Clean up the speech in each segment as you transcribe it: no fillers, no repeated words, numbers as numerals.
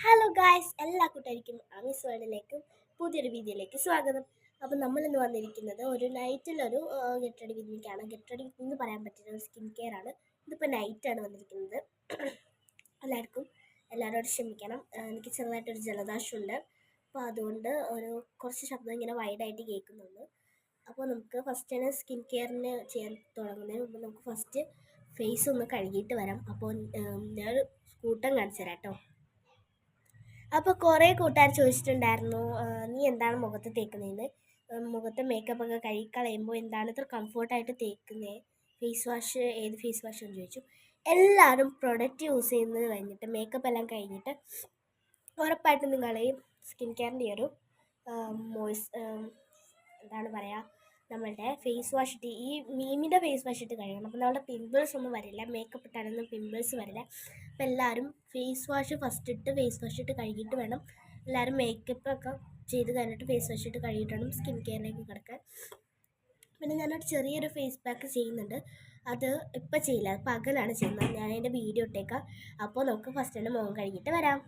Hello guys, എല്ലാ കൂട്ടുകാർക്കും അമീസ് വേൾഡിലേക്ക് പുതിയൊരു വീഡിയോയിലേക്ക് സ്വാഗതം. അപ്പോൾ നമ്മളിന്ന് വന്നിരിക്കുന്നത് ഒരു നൈറ്റിലൊരു ഗെറ്റ് റെഡി വിത്ത് മീക്കാണ്. ഗെറ്റ് റെഡി എന്ന് പറയാൻ പറ്റുന്ന ഒരു സ്കിൻ കെയർ ആണ്. ഇതിപ്പോൾ നൈറ്റാണ് വന്നിരിക്കുന്നത്. എല്ലാവരോടും ക്ഷമിക്കണം, എനിക്ക് ചെറുതായിട്ടൊരു ജലദോഷമുണ്ട്. അപ്പോൾ അതുകൊണ്ട് കുറച്ച് ശബ്ദം ഇങ്ങനെ വൈഡായിട്ട് കേൾക്കുന്നുണ്ട്. അപ്പോൾ നമുക്ക് ഫസ്റ്റ് തന്നെ സ്കിൻ കെയറിന് ചെയ്യാൻ തുടങ്ങുന്നതിന് മുമ്പ് നമുക്ക് ഫസ്റ്റ് ഫേസ് ഒന്ന് കഴുകിയിട്ട് വരാം. അപ്പോൾ ഞാനൊരു കൂട്ടം കാണിച്ചു തരാം കേട്ടോ. അപ്പോൾ കുറേ കൂട്ടുകാർ ചോദിച്ചിട്ടുണ്ടായിരുന്നു, നീ എന്താണ് മുഖത്ത് തേക്കുന്നതെന്ന്. മുഖത്ത് മേക്കപ്പ് ഒക്കെ കഴുകി കളയുമ്പോൾ എന്താണ് ഇത്ര കംഫർട്ടായിട്ട് തേക്കുന്നത്, ഫേസ് വാഷ് ഏത് ഫേസ് വാഷ് എന്ന് ചോദിച്ചു. എല്ലാവരും പ്രൊഡക്റ്റ് യൂസ് ചെയ്യുന്നത് കഴിഞ്ഞിട്ട് മേക്കപ്പ് എല്ലാം കഴിഞ്ഞിട്ട് ഉറപ്പായിട്ടും നിങ്ങൾ ഈ സ്കിൻ കെയറിൻ്റെ ഒരു എന്താണ് പറയുക, നമ്മളുടെ ഫേസ് വാഷ് ഇട്ട് ഈ മീമിൻ്റെ ഫേസ് വാഷ് ഇട്ട് കഴുകണം. അപ്പോൾ നമ്മുടെ പിമ്പിൾസ് ഒന്നും വരില്ല, മേക്കപ്പ് ഇട്ടാലൊന്നും പിമ്പിൾസ് വരില്ല. അപ്പോൾ എല്ലാവരും ഫേസ് വാഷ് ഇട്ട് കഴുകിയിട്ട് വേണം എല്ലാവരും മേക്കപ്പ് ഒക്കെ ചെയ്ത് കഴിഞ്ഞിട്ട് ഫേസ് വാഷ് ഇട്ട് കഴുകിയിട്ട് വേണം സ്കിൻ കെയറിലേക്ക് കിടക്കാൻ. പിന്നെ ഞാനൊരു ചെറിയൊരു ഫേസ് പാക്ക് ചെയ്യുന്നുണ്ട്, അത് ഇപ്പം ചെയ്യില്ല, അത് പകലാണ് ചെയ്യുന്നത്. ഞാൻ അതിൻ്റെ വീഡിയോ ഇട്ടേക്കാം. അപ്പോൾ നമുക്ക് ഫസ്റ്റ് തന്നെ മുഖം കഴുകിയിട്ട് വരാം.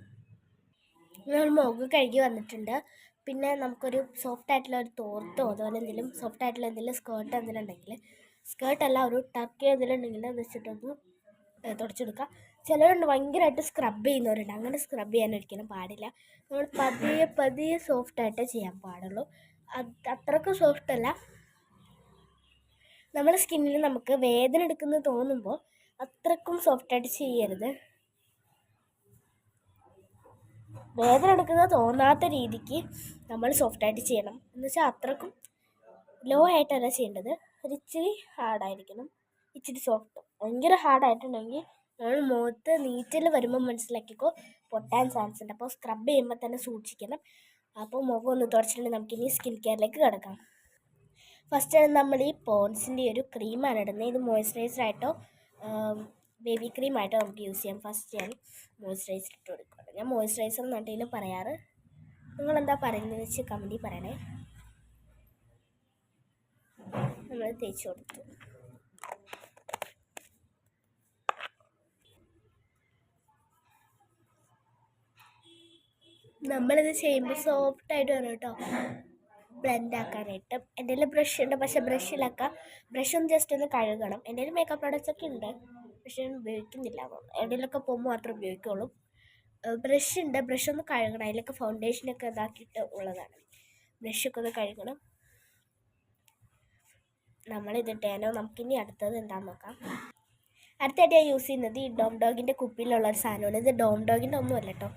നമ്മൾ മുഖം കഴുകി വന്നിട്ടുണ്ട്. പിന്നെ നമുക്കൊരു സോഫ്റ്റായിട്ടുള്ള ഒരു തോർത്തോ അതുപോലെ എന്തെങ്കിലും സോഫ്റ്റായിട്ടുള്ള എന്തെങ്കിലും സ്കേർട്ട് എന്തെങ്കിലും ഉണ്ടെങ്കിൽ, സ്കേർട്ടല്ല ഒരു ടർക്കി എന്തെങ്കിലും ഉണ്ടെങ്കിൽ അത് വെച്ചിട്ടൊന്ന് തുടച്ചെടുക്കുക. ചിലരുണ്ട് ഭയങ്കരമായിട്ട് സ്ക്രബ് ചെയ്യുന്നവരുണ്ട്, അങ്ങനെ സ്ക്രബ് ചെയ്യാൻ ഒരിക്കലും പാടില്ല. നമ്മൾ പതിയെ സോഫ്റ്റായിട്ടേ ചെയ്യാൻ പാടുള്ളൂ. അത്രയ്ക്ക് സോഫ്റ്റല്ല. നമ്മുടെ സ്കിന്നിൽ നമുക്ക് വേദന എടുക്കുന്നത് തോന്നുമ്പോൾ അത്രയ്ക്കും സോഫ്റ്റായിട്ട് ചെയ്യരുത്. വേദന എടുക്കുന്നത് തോന്നാത്ത രീതിക്ക് നമ്മൾ സോഫ്റ്റായിട്ട് ചെയ്യണം. എന്ന് വെച്ചാൽ അത്രക്കും ലോ ആയിട്ടല്ല ചെയ്യേണ്ടത്, ഒരു ഇച്ചിരി ഹാർഡായിരിക്കണം, ഇച്ചിരി സോഫ്റ്റ്. ഭയങ്കര ഹാർഡായിട്ടുണ്ടെങ്കിൽ നമ്മൾ മുഖത്ത് നീറ്റൽ വരുമ്പോൾ മനസ്സിലാക്കിക്കോ പൊട്ടാൻ ചാൻസ് ഉണ്ട്. അപ്പോൾ സ്ക്രബ് ചെയ്യുമ്പോൾ തന്നെ സൂക്ഷിക്കണം. അപ്പോൾ മുഖം ഒന്ന് തുടച്ചിട്ടുണ്ടെങ്കിൽ നമുക്കിനി സ്കിൻ കെയറിലേക്ക് കിടക്കാം. ഫസ്റ്റ് നമ്മൾ ഈ പോൺസിൻ്റെ ഒരു ക്രീമാണ് ഇടുന്നത്. ഇത് മോയ്സ്ചറൈസറായിട്ടോ ബേബി ക്രീമായിട്ടോ നമുക്ക് യൂസ് ചെയ്യാം. ഫസ്റ്റ് ഞാൻ മോയ്സ്ചറൈസർ ഇട്ട് കൊടുക്കുകയാണ്. ഞാൻ മോയ്സ്ചറൈസർ എന്നിട്ടേലും പറയാറ്, നിങ്ങളെന്താ പറയുന്നത് വെച്ച് കമൻറ്റിൽ പറയണേ. നമ്മൾ തേച്ച് കൊടുത്തു. നമ്മളിത് ചെയ്യുമ്പോൾ സോഫ്റ്റായിട്ട് വരും കേട്ടോ, ബ്ലെൻഡ് ആക്കാനായിട്ട്. എൻ്റെ കയ്യിൽ ബ്രഷ് ഉണ്ട്, പക്ഷേ ബ്രഷിലൊക്കെ ബ്രഷൊന്ന് ജസ്റ്റ് ഒന്ന് കഴുകണം. എൻ്റെ കയ്യിൽ മേക്കപ്പ് പ്രോഡക്റ്റ്സ് ഒക്കെ ഉണ്ട്, പക്ഷേ ഞാൻ ഉപയോഗിക്കുന്നില്ല. എവിടെയെങ്കിലൊക്കെ പോകുമ്പോൾ മാത്രമേ ഉപയോഗിക്കുള്ളൂ. ബ്രഷ് ഉണ്ട്, ബ്രഷ് ഒന്ന് കഴുകണം. അതിലൊക്കെ ഫൗണ്ടേഷനൊക്കെ ഇതാക്കിയിട്ട് ഉള്ളതാണ്. ബ്രഷൊക്കെ ഒന്ന് കഴുകണം. നമ്മളിതിട്ടേനോ. നമുക്കിനി അടുത്തത് എന്താണെന്ന് നോക്കാം. അടുത്തായിട്ട് ഞാൻ യൂസ് ചെയ്യുന്നത് ഈ ഡോം ഡോഗിൻ്റെ കുപ്പിയിലുള്ള ഒരു സാധനമാണ്. ഇത് ഡോം ഡോഗിൻ്റെ ഒന്നുമല്ല കേട്ടോ,